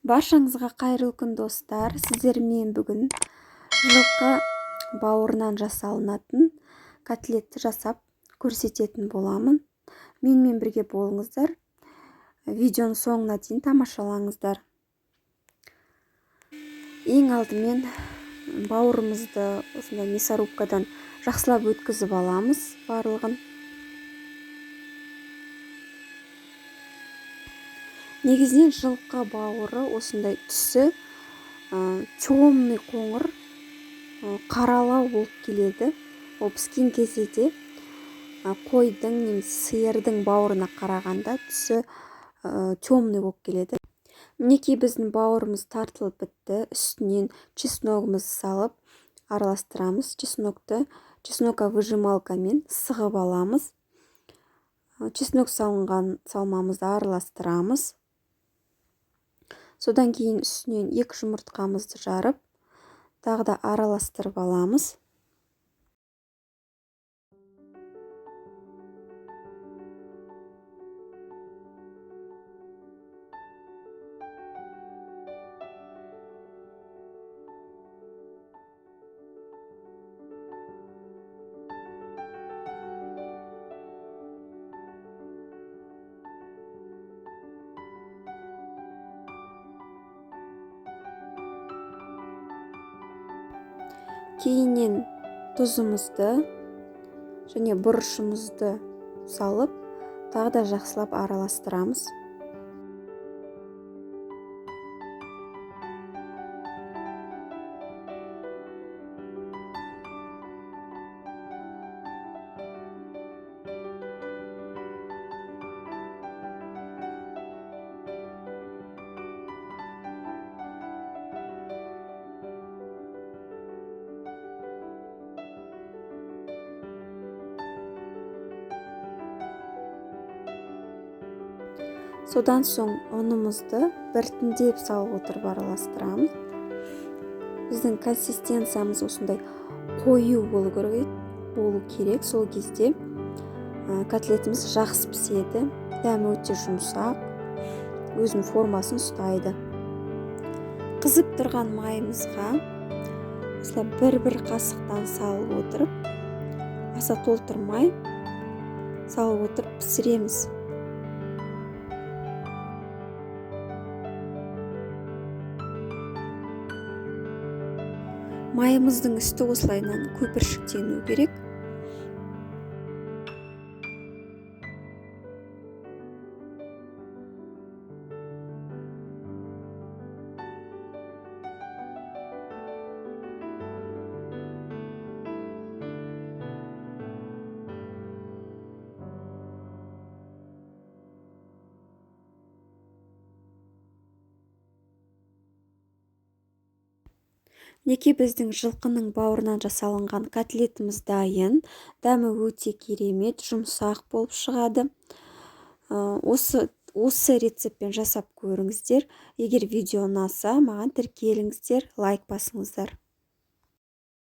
Баршаңызға қайырлы күн достар. Сіздермен бүгін жылқы бауырынан жасалынатын котлетті жасап көрсететін боламын. Менімен бірге болыңыздар. Видеоның соңына дейін тамашалаңыздар. Ең алдымен бауырымызды осындай мясорубкадан жақсылап өткізіп аламыз барлығын. Негізінен жылқы бауыры осындай түсі темный қоңыр, қаралау болып келеді. Ол піскен кезде де қойдың немесе сиырдың бауырына қарағанда түсі темный болып келеді. Мінекей біздің бауырымыз тартылып бітті. Үстінен чесногымызды салып араластырамыз. Чеснока выжималкамен сығып аламыз. Чеснок салмамызды араластырамыз. Содан кейін үстінен 2 жұмыртқамызды жарып, тағы да араластырып аламыз. Кейіннен тұзымызды және бұрышымызды салып, тағы да жақсылап араластырамыз. Содан соң ұнымызды біртіндеп салып отырып араластырамыз. Біздің консистенциямыз осындай қою болу керек. Сол кезде котлетіміз жақсы піседі. Дәмі өте жұмсақ, өзінің формасын ұстайды. Қызып тұрған майымызға осылай бір қасықтан салып отырып, аса толтырмай салып отырып пісіреміз. Майымыздың үсті осылайынан көпіршіктену керек. Неке біздің жылқының бауырынан жасалынған котлетіміз дайын. Дәмі өте керемет, жұмсақ болып шығады. Осы рецептпен жасап көріңіздер. Егер видео ұнаса, маған тіркеліңіздер, лайк басыңыздар.